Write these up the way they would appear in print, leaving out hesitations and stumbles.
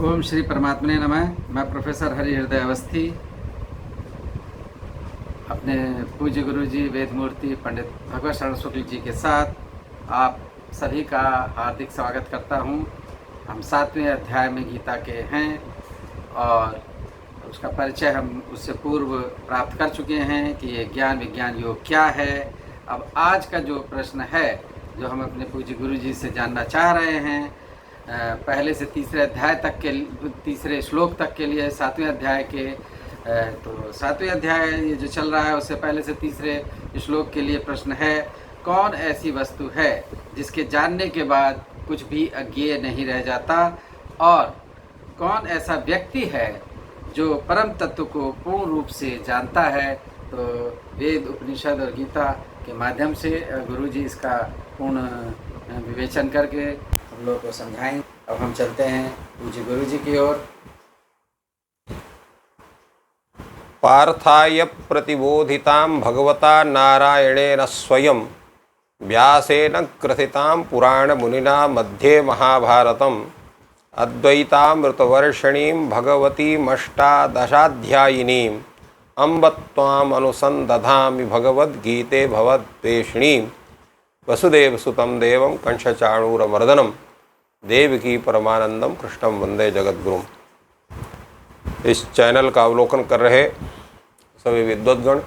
ओम श्री परमात्मने नमः। मैं प्रोफेसर हरि हृदय अवस्थी अपने पूज्य गुरु जी वेदमूर्ति पंडित भगवत शरण शुक्ल जी के साथ आप सभी का हार्दिक स्वागत करता हूँ। हम 7वें अध्याय में गीता के हैं और उसका परिचय हम उससे पूर्व प्राप्त कर चुके हैं कि ये ज्ञान विज्ञान योग क्या है। अब आज का जो प्रश्न है जो हम अपने पूज्य गुरु जी से जानना चाह रहे हैं, पहले से तीसरे अध्याय तक के तीसरे श्लोक तक के लिए 7वें अध्याय के, तो 7वें अध्याय ये जो चल रहा है उससे पहले से तीसरे श्लोक के लिए प्रश्न है, कौन ऐसी वस्तु है जिसके जानने के बाद कुछ भी अज्ञेय नहीं रह जाता, और कौन ऐसा व्यक्ति है जो परम तत्व को पूर्ण रूप से जानता है। तो वेद उपनिषद और गीता के माध्यम से गुरु जी इसका पूर्ण विवेचन करके हम लोग को समझाएंगे। अब हम चलते हैं पूज्य गुरु जी की ओर। पार्थाय प्रतिबोधितां भगवता नारायणेन स्वयं व्यासेन ग्रथितां पुराणमुनिना मध्ये महाभारतम् अद्वैतामृतवर्षिणीं भगवतीमष्टादशाध्यायिनीम् अम्ब त्वाम् अनुसन्दधामि भगवद्गीते भवद्वेषिणीं वसुदेवसुतं देवं कंसचाणूरमर्दनं देवकी परमानंदम कृष्णं वंदे जगद्गुरुम। इस चैनल का अवलोकन कर रहे सभी विद्वद्गण,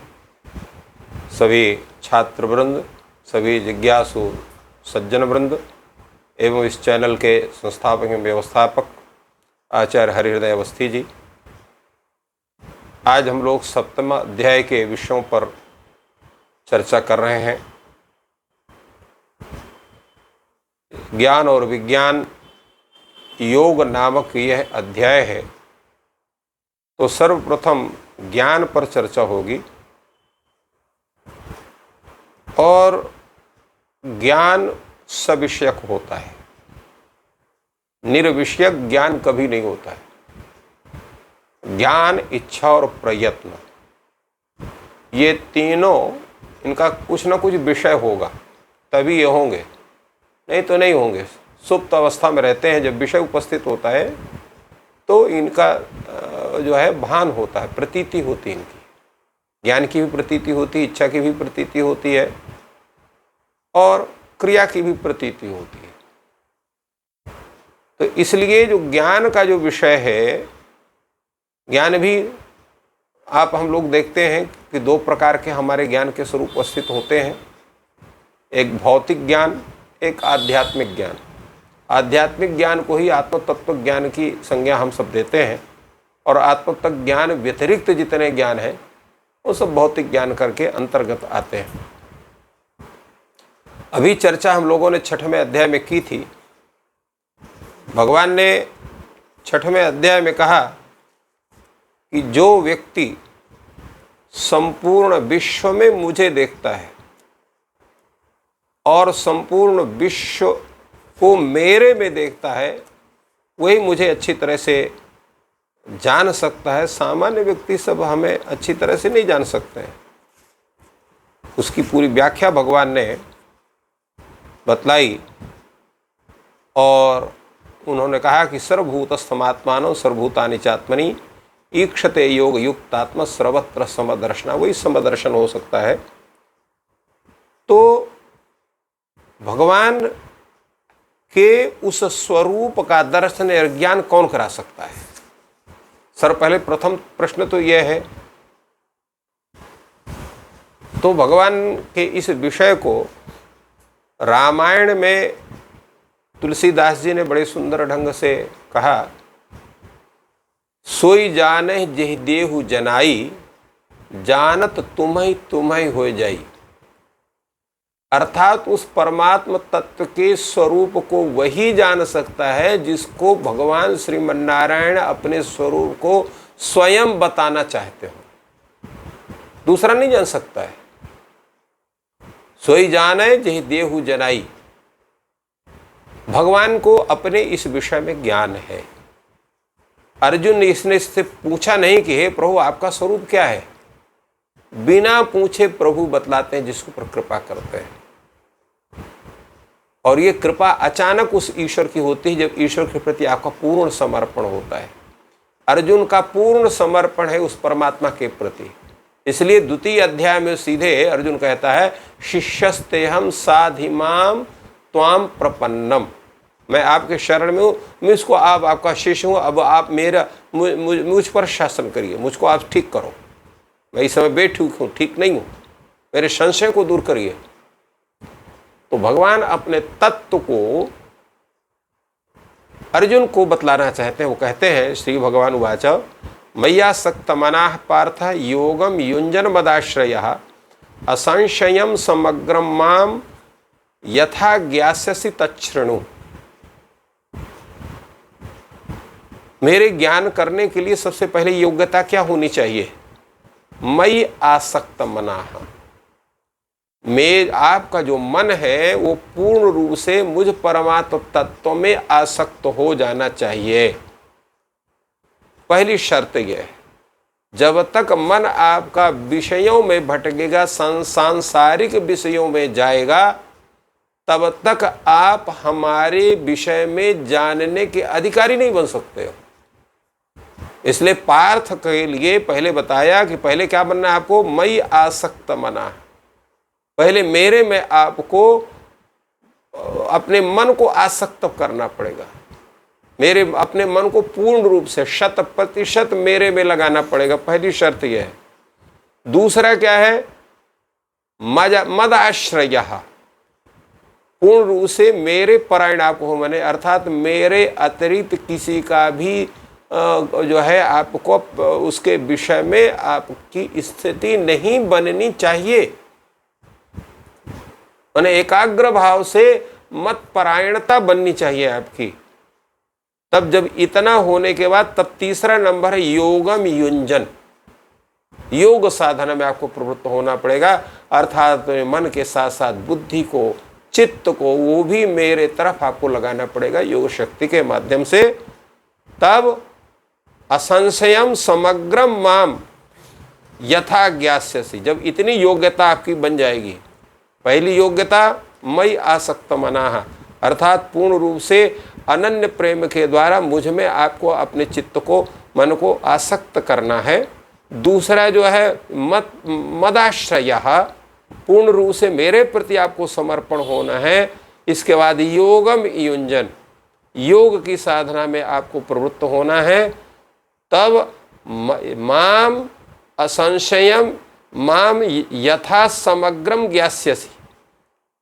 सभी छात्रवृंद, सभी जिज्ञासु सज्जन वृंद एवं इस चैनल के संस्थापक एवं व्यवस्थापक आचार्य हरि हृदय अवस्थी जी, आज हम लोग 7वें अध्याय के विषयों पर चर्चा कर रहे हैं। ज्ञान और विज्ञान योग नामक यह अध्याय है। तो सर्वप्रथम ज्ञान पर चर्चा होगी और ज्ञान सविषयक होता है, निर्विषयक ज्ञान कभी नहीं होता है। ज्ञान, इच्छा और प्रयत्न, ये तीनों, इनका कुछ ना कुछ विषय होगा तभी ये होंगे, नहीं तो नहीं होंगे। सुप्त अवस्था में रहते हैं, जब विषय उपस्थित होता है तो इनका जो है भान होता है, प्रतीति होती है इनकी। ज्ञान की भी प्रतीति होती है, इच्छा की भी प्रतीति होती है और क्रिया की भी प्रतीति होती है। तो इसलिए जो ज्ञान का जो विषय है, ज्ञान भी हम लोग देखते हैं कि दो प्रकार के हमारे ज्ञान के स्वरूप उपस्थित होते हैं। एक भौतिक ज्ञान, एक आध्यात्मिक ज्ञान। आध्यात्मिक ज्ञान को ही आत्म तत्व ज्ञान की संज्ञा हम सब देते हैं और आत्म तत्व ज्ञान व्यतिरिक्त जितने ज्ञान हैं वो सब भौतिक ज्ञान करके अंतर्गत आते हैं। अभी चर्चा हम लोगों ने 6वें अध्याय में की थी। भगवान ने 6वें अध्याय में कहा कि जो व्यक्ति संपूर्ण विश्व में मुझे देखता है और संपूर्ण विश्व को मेरे में देखता है, वही मुझे अच्छी तरह से जान सकता है। सामान्य व्यक्ति सब हमें अच्छी तरह से नहीं जान सकते हैं। उसकी पूरी व्याख्या भगवान ने बतलाई और उन्होंने कहा कि सर्वभूतस्थमात्मानो सर्वभूतानि चात्मनि ईक्षते योग युक्तात्मा सर्वत्र समदर्शना। वही समदर्शन हो सकता है। तो भगवान के उस स्वरूप का दर्शन और ज्ञान कौन करा सकता है? पहले प्रथम प्रश्न तो यह है। तो भगवान के इस विषय को रामायण में तुलसीदास जी ने बड़े सुंदर ढंग से कहा, सोई जाने जेहि देहु जनाई, जानत तुम्हि तुम्हि हो जाई। अर्थात उस परमात्म तत्व के स्वरूप को वही जान सकता है जिसको भगवान श्रीमन्नारायण अपने स्वरूप को स्वयं बताना चाहते हो। दूसरा नहीं जान सकता है। सोई जाने जेहि देहु जनाई। भगवान को अपने इस विषय में ज्ञान है। अर्जुन ने इससे पूछा नहीं कि हे प्रभु आपका स्वरूप क्या है। बिना पूछे प्रभु बतलाते हैं जिसको पर कृपा करते हैं। और ये कृपा अचानक उस ईश्वर की होती है जब ईश्वर के प्रति आपका पूर्ण समर्पण होता है। अर्जुन का पूर्ण समर्पण है उस परमात्मा के प्रति। इसलिए द्वितीय अध्याय में सीधे अर्जुन कहता है शिष्यस्तेहम साधिमाम त्वाम प्रपन्नम, मैं आपके शरण में हूँ, मैं इसको आपका शिष्य हूँ, अब आप मेरा मुझ पर शासन करिए, मुझको आप ठीक करो, मैं इस समय बेठीक हूँ, ठीक नहीं हूँ, मेरे संशय को दूर करिए। तो भगवान अपने तत्व को अर्जुन को बतलाना चाहते हैं। वो कहते हैं श्री भगवान उवाच मय्यासक्तमनाः पार्थ योगम युञ्जन मदाश्रयः असंशयम समग्रम माम यथा ज्ञास्यसि तच्छृणु। मेरे ज्ञान करने के लिए सबसे पहले योग्यता क्या होनी चाहिए? मयि आसक्त मनाः, मैं आपका जो मन है वो पूर्ण रूप से मुझ परमात्म तत्व में आसक्त हो जाना चाहिए। पहली शर्त यह है, जब तक मन आपका विषयों में भटकेगा, सांसारिक विषयों में जाएगा, तब तक आप हमारे विषय में जानने के अधिकारी नहीं बन सकते हो। इसलिए पार्थ के लिए पहले बताया कि पहले क्या बनना है आपको? मयि आसक्त मना। पहले मेरे में आपको अपने मन को आसक्त करना पड़ेगा, मेरे अपने मन को पूर्ण रूप से 100% मेरे में लगाना पड़ेगा। पहली शर्त यह है। दूसरा क्या है? मद आश्रय, पूर्ण रूप से मेरे परायण आप हो, मैंने अर्थात मेरे अतिरिक्त किसी का भी जो है आपको उसके विषय में आपकी स्थिति नहीं बननी चाहिए। मैंने एकाग्र भाव से मत परायणता बननी चाहिए आपकी। तब जब इतना होने के बाद तब तीसरा नंबर है योगम युञ्जन, योग साधना में आपको प्रवृत्त होना पड़ेगा, अर्थात मन के साथ साथ बुद्धि को, चित्त को, वो भी मेरे तरफ आपको लगाना पड़ेगा योग शक्ति के माध्यम से। तब असंशयम समग्रम माम यथा ज्ञास्यसि, जब इतनी योग्यता आपकी बन जाएगी। पहली योग्यता मयि आसक्त मनाः, अर्थात पूर्ण रूप से अनन्य प्रेम के द्वारा मुझ में आपको अपने चित्त को, मन को आसक्त करना है। दूसरा जो है मदाश्रयः, पूर्ण रूप से मेरे प्रति आपको समर्पण होना है। इसके बाद योगम युञ्जन, योग की साधना में आपको प्रवृत्त होना है। तब माम असंशयम माम यथा समग्रम ज्ञास्यसि,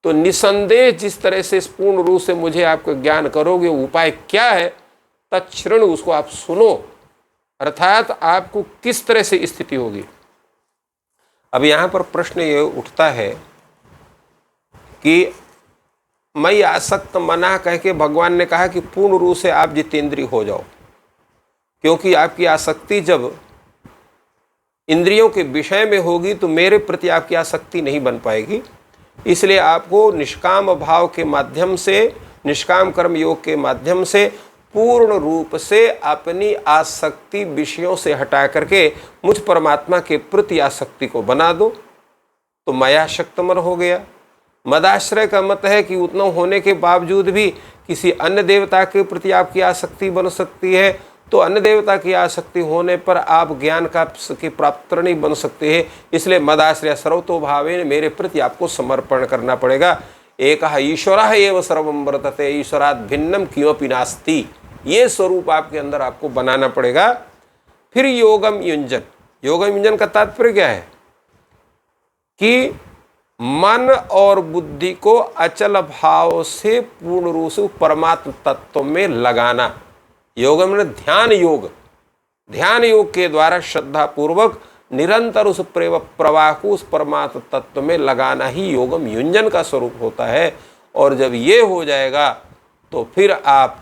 तो निसंदेह जिस तरह से पूर्ण रूप से मुझे आपको ज्ञान करोगे, उपाय क्या है? तच्छृणु, उसको आप सुनो, अर्थात आपको किस तरह से स्थिति होगी। अब यहाँ पर प्रश्न ये उठता है कि मयि आसक्त मना कह के भगवान ने कहा कि पूर्ण रूप से आप जितेंद्रिय हो जाओ, क्योंकि आपकी आसक्ति जब इंद्रियों के विषय में होगी तो मेरे प्रति आपकी आसक्ति नहीं बन पाएगी। इसलिए आपको निष्काम भाव के माध्यम से, निष्काम कर्म योग के माध्यम से पूर्ण रूप से अपनी आसक्ति विषयों से हटा करके मुझ परमात्मा के प्रति आसक्ति को बना दो, तो मयासक्तमन हो गया। मदाश्रय का मत है कि उतना होने के बावजूद भी किसी अन्य देवता के प्रति आपकी आसक्ति बन सकती है, तो अन्य देवता की आसक्ति होने पर आप ज्ञान का की प्राप्त नहीं बन सकते हैं। इसलिए मदाश्रय सर्वतो भावेन, मेरे प्रति आपको समर्पण करना पड़ेगा। एकः ईश्वरः एव सर्वं वर्तते, ईश्वरात् भिन्नं किमपि नास्ति, ये स्वरूप आपके अंदर आपको बनाना पड़ेगा। फिर योगम युञ्जन, योगम युञ्जन का तात्पर्य क्या है? कि मन और बुद्धि को अचल भाव से पूर्ण रूप से परमात्म तत्व में लगाना। योग में ध्यान योग, ध्यान योग के द्वारा श्रद्धा पूर्वक निरंतर उस प्रेम प्रवाह को उस परमात्म तत्व में लगाना ही योगम युञ्जन का स्वरूप होता है। और जब ये हो जाएगा तो फिर आप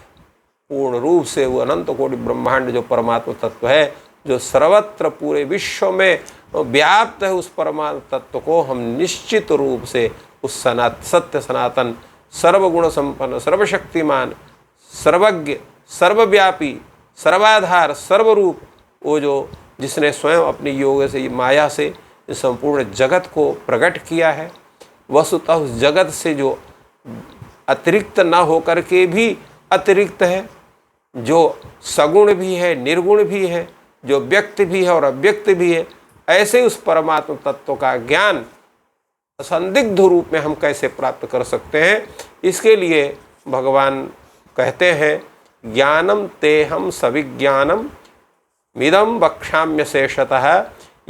पूर्ण रूप से वो अनंत कोटि ब्रह्मांड जो परमात्म तत्व है, जो सर्वत्र पूरे विश्व में व्याप्त है, उस परमात्म तत्व को हम निश्चित रूप से उस सत्य सनातन सर्वगुण संपन्न सर्वशक्तिमान सर्वज्ञ सर्वव्यापी सर्वाधार सर्वरूप, वो जो जिसने स्वयं अपनी योग से, माया से इस संपूर्ण जगत को प्रकट किया है, वस्तुतः उस जगत से जो अतिरिक्त न होकर के भी अतिरिक्त है, जो सगुण भी है, निर्गुण भी है, जो व्यक्त भी है और अव्यक्त भी है, ऐसे उस परमात्म तत्व का ज्ञान संदिग्ध रूप में हम कैसे प्राप्त कर सकते हैं? इसके लिए भगवान कहते हैं, ज्ञानम तेहम सविज्ञानम मिदम वक्ष्याम्य शेषतः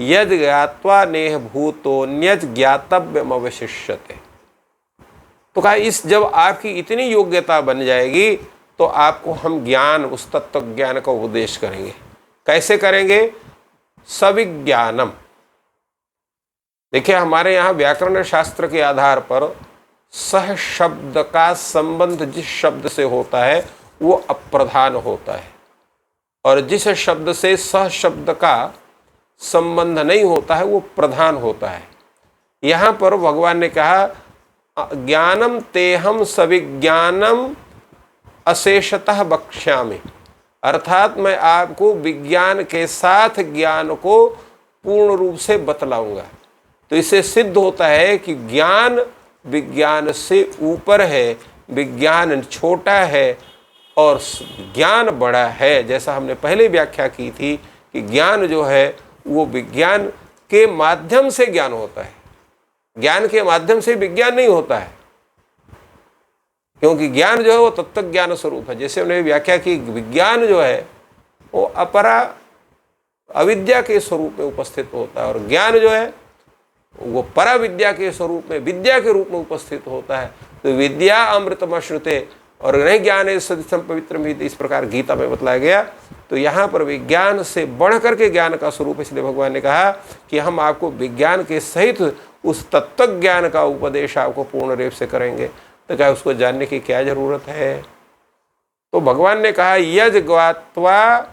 यद ज्ञात्वा नेह भूतोन्यज ज्ञातव्यम अवशिष्यते। तो कहा, इस जब आपकी इतनी योग्यता बन जाएगी तो आपको हम ज्ञान, उस तत्व ज्ञान का उपदेश करेंगे। कैसे करेंगे? सविज्ञानम। देखिए, हमारे यहाँ व्याकरण शास्त्र के आधार पर सह शब्द का संबंध जिस शब्द से होता है वो अप्रधान होता है, और जिस शब्द से सह शब्द का संबंध नहीं होता है वो प्रधान होता है। यहाँ पर भगवान ने कहा, ज्ञानम तेहम सविज्ञानम अशेषतः वक्ष्यामि, अर्थात मैं आपको विज्ञान के साथ ज्ञान को पूर्ण रूप से बतलाऊंगा। तो इससे सिद्ध होता है कि ज्ञान विज्ञान से ऊपर है, विज्ञान छोटा है और ज्ञान बड़ा है। जैसा हमने पहले व्याख्या की थी कि ज्ञान जो है वो विज्ञान के माध्यम से ज्ञान होता है, ज्ञान के माध्यम से विज्ञान नहीं होता है, क्योंकि ज्ञान जो है वो तत्व ज्ञान स्वरूप है। जैसे हमने व्याख्या की, विज्ञान जो है वो अपरा अविद्या के स्वरूप में उपस्थित होता है और ज्ञान जो है वो परा विद्या के स्वरूप में, विद्या के रूप में उपस्थित होता है। तो विद्या अमृतम श्रुते और नहीं ज्ञान सदृशम पवित्रम, इस प्रकार गीता में बतलाया गया। तो यहाँ पर विज्ञान से बढ़ करके ज्ञान का स्वरूप, इसलिए भगवान ने कहा कि हम आपको विज्ञान के सहित उस तत्व ज्ञान का उपदेश आपको पूर्ण रूप से करेंगे। तो क्या उसको जानने की क्या जरूरत है? तो भगवान ने कहा, यज ज्ञात्वा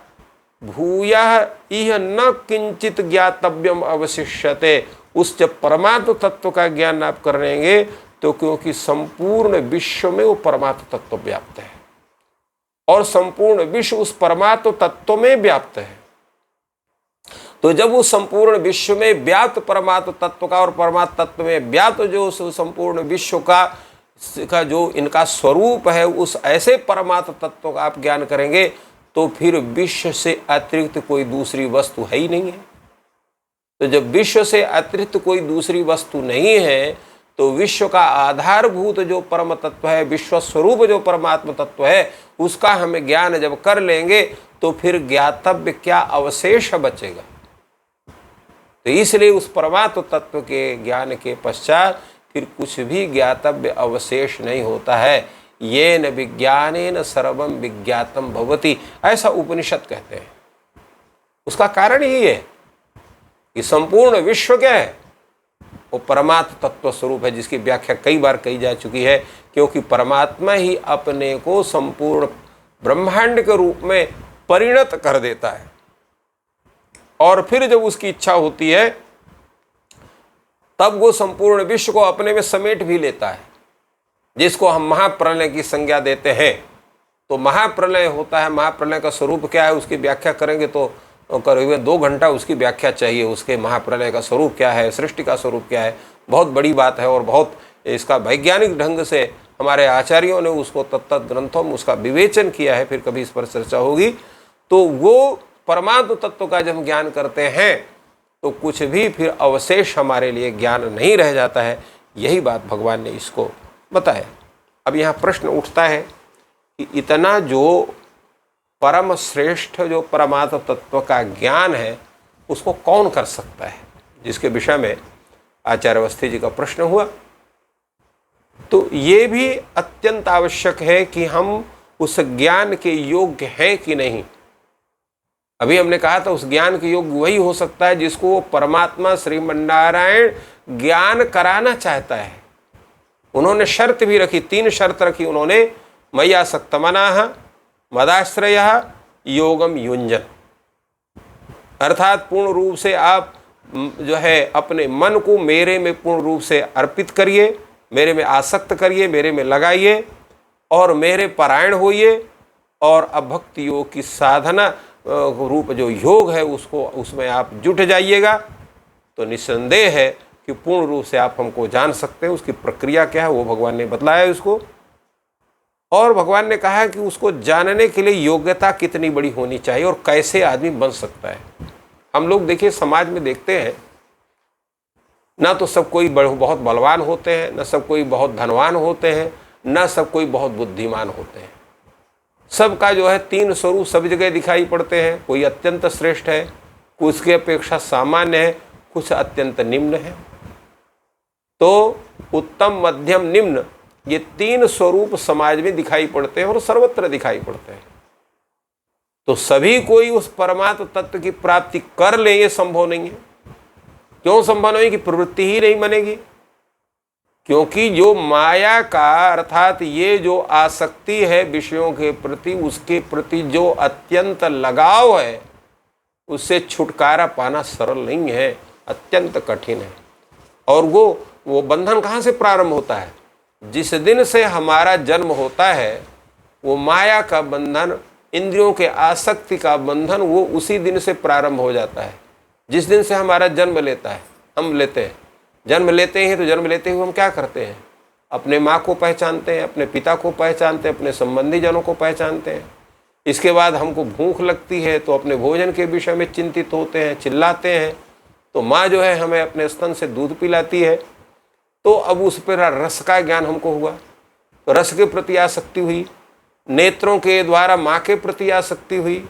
भूयः इह न किंचित ज्ञातव्यम अवशिष्यते। उस जब परमात्म तत्व का ज्ञान आप कर लेंगे तो, क्योंकि संपूर्ण विश्व में वो परमात्म तत्व व्याप्त है और संपूर्ण विश्व उस परमात्म तत्व में व्याप्त है। तो जब वो संपूर्ण विश्व में व्याप्त परमात्म तत्व का और परमात्म तत्व में व्याप्त जो संपूर्ण विश्व का जो इनका स्वरूप है, उस ऐसे परमात्म तत्व का आप ज्ञान करेंगे तो फिर विश्व से अतिरिक्त कोई दूसरी वस्तु है ही नहीं है। तो जब विश्व से अतिरिक्त कोई दूसरी वस्तु नहीं है तो विश्व का आधारभूत जो परम तत्व है, विश्व स्वरूप जो परमात्म तत्व है, उसका हमें ज्ञान जब कर लेंगे तो फिर ज्ञातव्य क्या अवशेष बचेगा? तो इसलिए उस परमात्म तत्व के ज्ञान के पश्चात फिर कुछ भी ज्ञातव्य अवशेष नहीं होता है। येन विज्ञानेन सर्वम विज्ञातम भवति, ऐसा उपनिषद कहते हैं। उसका कारण ही है कि संपूर्ण विश्व क्या है? वो परमात्म तत्व स्वरूप है, जिसकी व्याख्या कई बार कही जा चुकी है। क्योंकि परमात्मा ही अपने को संपूर्ण ब्रह्मांड के रूप में परिणत कर देता है और फिर जब उसकी इच्छा होती है तब वो संपूर्ण विश्व को अपने में समेट भी लेता है, जिसको हम महाप्रलय की संज्ञा देते हैं। तो महाप्रलय होता है, महाप्रलय का स्वरूप क्या है उसकी व्याख्या करेंगे तो करीब 2 घंटा उसकी व्याख्या चाहिए। उसके महाप्रलय का स्वरूप क्या है, सृष्टि का स्वरूप क्या है, बहुत बड़ी बात है और बहुत इसका वैज्ञानिक ढंग से हमारे आचार्यों ने उसको तत्त ग्रंथों में उसका विवेचन किया है। फिर कभी इस पर चर्चा होगी। तो वो परमात्म तत्व का जब हम ज्ञान करते हैं तो कुछ भी फिर अवशेष हमारे लिए ज्ञान नहीं रह जाता है। यही बात भगवान ने इसको बताया। अब यहाँ प्रश्न उठता है कि इतना जो परम श्रेष्ठ जो परमात्म तत्व का ज्ञान है उसको कौन कर सकता है, जिसके विषय में आचार्य अवस्थी जी का प्रश्न हुआ। तो ये भी अत्यंत आवश्यक है कि हम उस ज्ञान के योग्य हैं कि नहीं। अभी हमने कहा था उस ज्ञान के योग्य वही हो सकता है जिसको परमात्मा श्रीमन्नारायण ज्ञान कराना चाहता है। उन्होंने शर्त भी रखी, 3 शर्त रखी उन्होंने। मय्या सक्तमनाः मदाश्रय योगम युंजन, अर्थात पूर्ण रूप से आप जो है अपने मन को मेरे में पूर्ण रूप से अर्पित करिए, मेरे में आसक्त करिए, मेरे में लगाइए और मेरे परायण होइए और अब भक्ति योग की साधना रूप जो योग है उसको उसमें आप जुट जाइएगा। तो निस्संदेह है कि पूर्ण रूप से आप हमको जान सकते हैं। उसकी प्रक्रिया क्या है वो भगवान ने बतलाया है उसको। और भगवान ने कहा कि उसको जानने के लिए योग्यता कितनी बड़ी होनी चाहिए और कैसे आदमी बन सकता है। हम लोग देखिए समाज में देखते हैं, ना तो सब कोई बहुत बलवान होते हैं, ना सब कोई बहुत धनवान होते हैं, ना सब कोई बहुत बुद्धिमान होते हैं। सबका जो है तीन स्वरूप सब जगह दिखाई पड़ते हैं। कोई अत्यंत श्रेष्ठ है, कुछ उसके अपेक्षा सामान्य है, कुछ अत्यंत निम्न है। तो उत्तम, मध्यम, निम्न, ये तीन स्वरूप समाज में दिखाई पड़ते हैं और सर्वत्र दिखाई पड़ते हैं। तो सभी कोई उस परमात्म तत्व की प्राप्ति कर ले, ये संभव नहीं है। क्यों संभव नहीं? कि प्रवृत्ति ही नहीं बनेगी। क्योंकि जो माया का अर्थात ये जो आसक्ति है विषयों के प्रति, उसके प्रति जो अत्यंत लगाव है, उससे छुटकारा पाना सरल नहीं है, अत्यंत कठिन है। और वो बंधन कहाँ से प्रारंभ होता है? जिस दिन से हमारा जन्म होता है, वो माया का बंधन, इंद्रियों के आसक्ति का बंधन, वो उसी दिन से प्रारंभ हो जाता है। जिस दिन से हमारा जन्म लेता है, हम लेते हैं, जन्म लेते हैं, तो जन्म लेते हुए हम क्या करते हैं? अपने माँ को पहचानते हैं, अपने पिता को पहचानते हैं, अपने संबंधी जनों को पहचानते हैं। इसके बाद हमको भूख लगती है तो अपने भोजन के विषय में चिंतित होते हैं, चिल्लाते हैं। तो माँ जो है हमें अपने स्तन से दूध पिलाती है। तो अब उस पर रस का ज्ञान हमको हुआ, तो रस के प्रति आसक्ति हुई। नेत्रों के द्वारा माँ के प्रति आसक्ति हुई।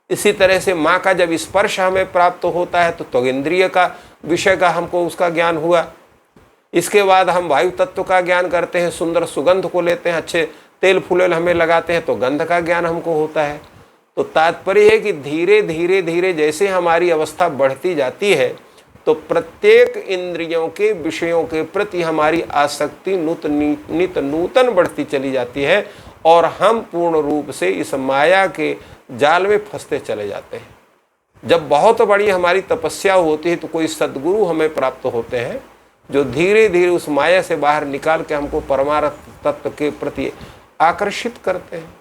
इसी तरह से माँ का जब स्पर्श हमें प्राप्त होता है तो त्वगिंद्रिय का विषय का हमको उसका ज्ञान हुआ। इसके बाद हम वायु तत्व का ज्ञान करते हैं, सुंदर सुगंध को लेते हैं, अच्छे तेल फूल हमें लगाते हैं तो गंध का ज्ञान हमको होता है। तो तात्पर्य है कि धीरे धीरे धीरे जैसे हमारी अवस्था बढ़ती जाती है, तो प्रत्येक इंद्रियों के विषयों के प्रति हमारी आसक्ति नित नूतन बढ़ती चली जाती है और हम पूर्ण रूप से इस माया के जाल में फंसते चले जाते हैं। जब बहुत बड़ी हमारी तपस्या होती है तो कोई सद्गुरु हमें प्राप्त होते हैं, जो धीरे धीरे उस माया से बाहर निकाल के हमको परमार्थ तत्व के प्रति आकर्षित करते हैं।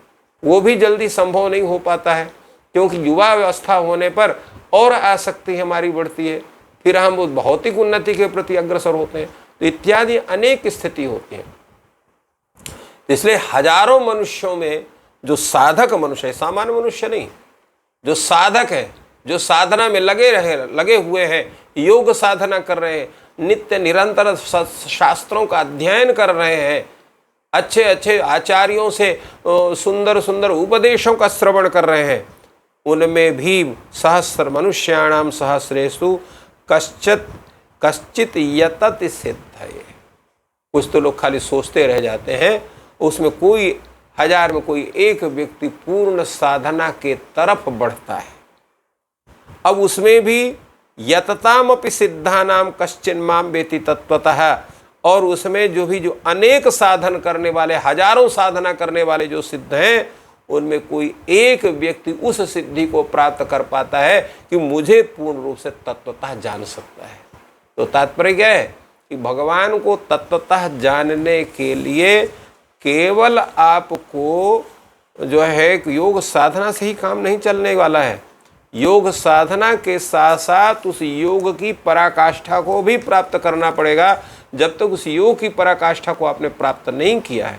वो भी जल्दी संभव नहीं हो पाता है, क्योंकि युवा अवस्था होने पर और आसक्ति हमारी बढ़ती है, फिर हम उस भौतिक उन्नति के प्रति अग्रसर होते हैं, तो इत्यादि अनेक स्थिति होती है। इसलिए हजारों मनुष्यों में जो साधक मनुष्य है, सामान्य मनुष्य नहीं, जो साधक है, जो साधना में लगे हुए हैं, योग साधना कर रहे हैं, नित्य निरंतर शास्त्रों का अध्ययन कर रहे हैं, अच्छे अच्छे आचार्यों से सुंदर सुंदर उपदेशों का श्रवण कर रहे हैं, उनमें भी सहस्र मनुष्याणाम सहस्रेषु कश्चित यतत सिद्धये। कुछ तो लोग खाली सोचते रह जाते हैं, उसमें कोई हजार में कोई एक व्यक्ति पूर्ण साधना के तरफ बढ़ता है। अब उसमें भी यततामपि सिद्धानाम कश्चिन माम वेति तत्वतः, और उसमें जो अनेक साधन करने वाले, हजारों साधना करने वाले जो सिद्ध हैं, उनमें कोई एक व्यक्ति उस सिद्धि को प्राप्त कर पाता है कि मुझे पूर्ण रूप से तत्वतः जान सकता है। तो तात्पर्य क्या है कि भगवान को तत्वतः जानने के लिए केवल आपको जो है योग साधना से ही काम नहीं चलने वाला है। योग साधना के साथ साथ उस योग की पराकाष्ठा को भी प्राप्त करना पड़ेगा। जब तक उस योग की पराकाष्ठा को आपने प्राप्त नहीं किया है,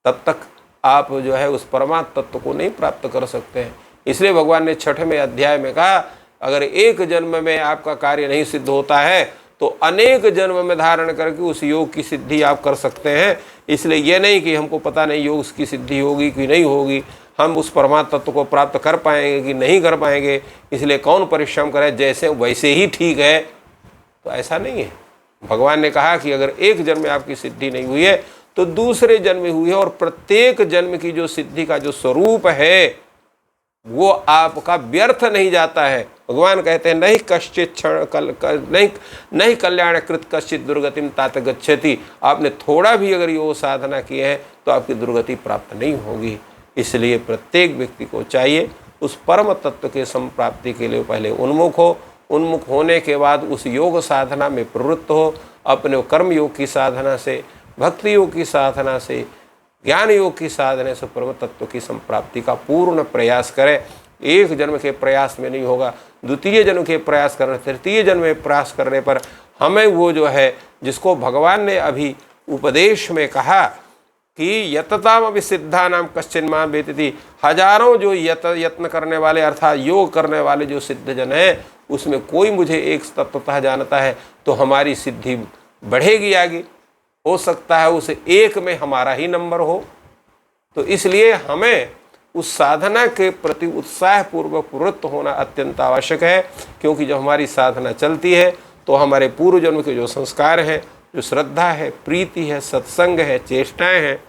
तब तक आप जो है उस परमात्म तत्व को नहीं प्राप्त कर सकते हैं। इसलिए भगवान ने 6वें अध्याय में कहा, अगर एक जन्म में आपका कार्य नहीं सिद्ध होता है तो अनेक जन्म में धारण करके उस योग की सिद्धि आप कर सकते हैं। इसलिए ये नहीं कि हमको पता नहीं योग की सिद्धि होगी कि नहीं होगी, हम उस परमात्म तत्व को प्राप्त कर पाएंगे कि नहीं कर पाएंगे, इसलिए कौन परिश्रम करे, जैसे वैसे ही ठीक है। तो ऐसा नहीं है। भगवान ने कहा कि अगर एक जन्म में आपकी सिद्धि नहीं हुई है तो दूसरे जन्म में हुई है, और प्रत्येक जन्म की जो सिद्धि का जो स्वरूप है वो आपका व्यर्थ नहीं जाता है। भगवान कहते हैं नहीं कश्चित नहीं कल्याण कृत कश्चित दुर्गतिम तात गच्छति। आपने थोड़ा भी अगर योग साधना की है तो आपकी दुर्गति प्राप्त नहीं होगी। इसलिए प्रत्येक व्यक्ति को चाहिए उस परम तत्व के संप्राप्ति के लिए पहले उन्मुख हो, उन्मुख होने के बाद उस योग साधना में प्रवृत्त हो, अपने कर्म योग की साधना से, भक्ति योग की साधना से, ज्ञान योग की साधना से परम तत्व की संप्राप्ति का पूर्ण प्रयास करें। एक जन्म के प्रयास में नहीं होगा, द्वितीय जन्म के प्रयास करने, तृतीय जन्म में प्रयास करने पर हमें वो जो है जिसको भगवान ने अभी उपदेश में कहा कि यतताम अभी सिद्धा नाम कश्चिन मां वेतिथि, हजारों जो यत्न करने वाले अर्थात योग करने वाले जो सिद्धजन हैं उसमें कोई मुझे एक तत्वतः जानता है तो हमारी सिद्धि बढ़ेगी आगे। हो सकता है उस एक में हमारा ही नंबर हो। तो इसलिए हमें उस साधना के प्रति उत्साहपूर्वक प्रवृत्त होना अत्यंत आवश्यक है, क्योंकि जब हमारी साधना चलती है तो हमारे पूर्व जन्म के जो संस्कार हैं, जो श्रद्धा है, प्रीति है, सत्संग है, चेष्टाएं हैं,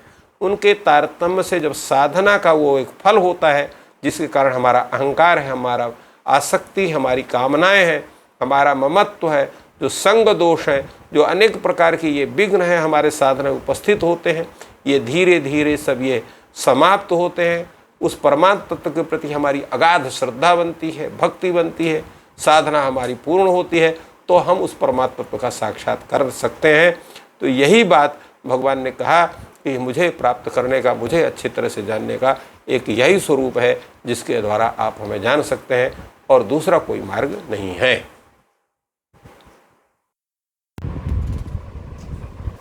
उनके तारतम्य से जब साधना का वो एक फल होता है जिसके कारण हमारा अहंकार है, हमारा आसक्ति, हमारी कामनाएं हैं, हमारा ममत्व है, जो संग दोष है, जो अनेक प्रकार की ये विघ्न है हमारे साधना में उपस्थित होते हैं, ये धीरे धीरे सब ये समाप्त होते हैं। उस परमात्म तत्व के प्रति हमारी अगाध श्रद्धा बनती है, भक्ति बनती है, साधना हमारी पूर्ण होती है, तो हम उस परमात्म तत्व का साक्षात्कार कर सकते हैं। तो यही बात भगवान ने कहा कि मुझे प्राप्त करने का, मुझे अच्छी तरह से जानने का एक यही स्वरूप है जिसके द्वारा आप हमें जान सकते हैं, और दूसरा कोई मार्ग नहीं है।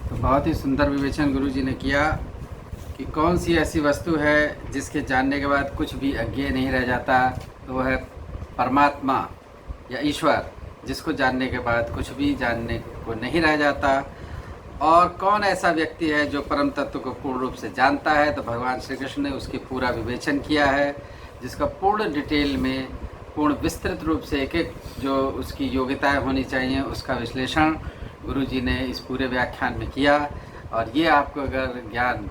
तो बहुत ही सुंदर विवेचन गुरु जी ने किया कि कौन सी ऐसी वस्तु है जिसके जानने के बाद कुछ भी अज्ञेय नहीं रह जाता, तो वह है परमात्मा या ईश्वर, जिसको जानने के बाद कुछ भी जानने को नहीं रह जाता। और कौन ऐसा व्यक्ति है जो परम तत्व को पूर्ण रूप से जानता है, तो भगवान श्री कृष्ण ने उसकी पूरा विवेचन किया है, जिसका पूर्ण डिटेल में, पूर्ण विस्तृत रूप से एक एक जो उसकी योग्यताएं होनी चाहिए उसका विश्लेषण गुरु जी ने इस पूरे व्याख्यान में किया। और ये आपको अगर ज्ञान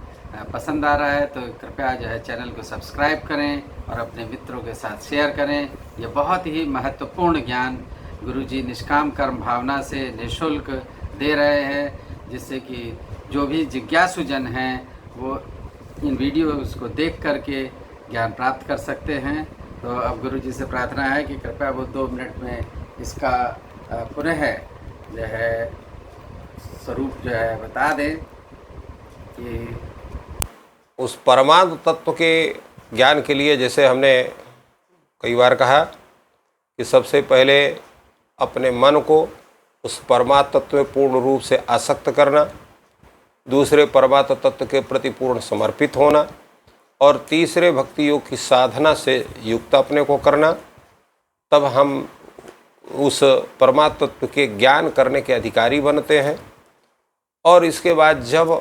पसंद आ रहा है तो कृपया जो है चैनल को सब्सक्राइब करें और अपने मित्रों के साथ शेयर करें। ये बहुत ही महत्वपूर्ण ज्ञान गुरुजी निष्काम कर्म भावना से निःशुल्क दे रहे हैं, जिससे कि जो भी जिज्ञासु जन हैं वो इन वीडियोस को देख करके ज्ञान प्राप्त कर सकते हैं। तो अब गुरुजी से प्रार्थना है कि कृपया वो 2 मिनट में इसका पुनः जो है स्वरूप जो है बता दें कि उस परमात्म तत्व के ज्ञान के लिए, जैसे हमने कई बार कहा कि सबसे पहले अपने मन को उस परमात्म तत्व में पूर्ण रूप से आसक्त करना, दूसरे परमात्म तत्व के प्रति पूर्ण समर्पित होना, और तीसरे भक्ति योग की साधना से युक्त अपने को करना। तब हम उस परमात्म तत्व के ज्ञान करने के अधिकारी बनते हैं। और इसके बाद जब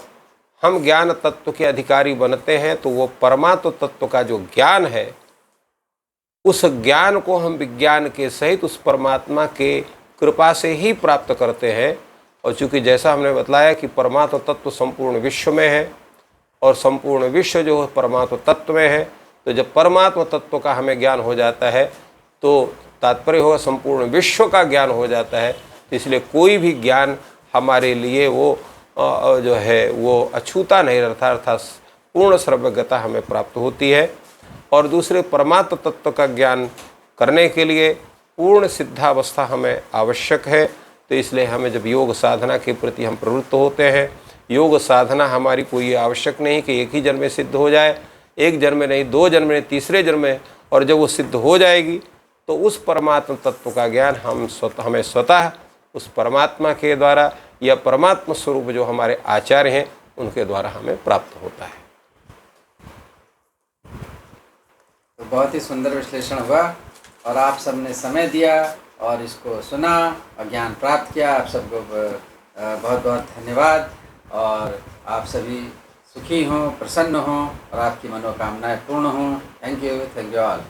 हम ज्ञान तत्व के अधिकारी बनते हैं तो वो परमात्म तत्व का जो ज्ञान है, उस ज्ञान को हम विज्ञान के सहित उस परमात्मा के कृपा से ही प्राप्त करते हैं। और चूँकि जैसा हमने बतलाया कि परमात्म तत्व संपूर्ण विश्व में है और संपूर्ण विश्व जो परमात्म तत्व में है, तो जब परमात्म तत्व का हमें ज्ञान हो जाता है तो तात्पर्य होगा संपूर्ण विश्व का ज्ञान हो जाता है। इसलिए कोई भी ज्ञान हमारे लिए वो जो है वो अछूता नहीं रहता, अर्थात पूर्ण सर्वज्ञता हमें प्राप्त होती है। और दूसरे परमात्म तत्व का ज्ञान करने के लिए पूर्ण सिद्धावस्था हमें आवश्यक है। तो इसलिए हमें जब योग साधना के प्रति हम प्रवृत्त होते हैं, योग साधना हमारी कोई आवश्यक नहीं कि एक ही जन्म में सिद्ध हो जाए, एक जन्म में नहीं, 2 जन्म में, तीसरे जन्म में। और जब वो सिद्ध हो जाएगी तो उस परमात्म तत्व का ज्ञान हमें स्वतः उस परमात्मा के द्वारा या परमात्मा स्वरूप जो हमारे आचार्य हैं उनके द्वारा हमें प्राप्त होता है। तो बहुत ही सुंदर विश्लेषण हुआ और आप सबने समय दिया और इसको सुना और ज्ञान प्राप्त किया। आप सबको बहुत बहुत धन्यवाद। और आप सभी सुखी हों, प्रसन्न हों और आपकी मनोकामनाएं पूर्ण हों। Thank you all.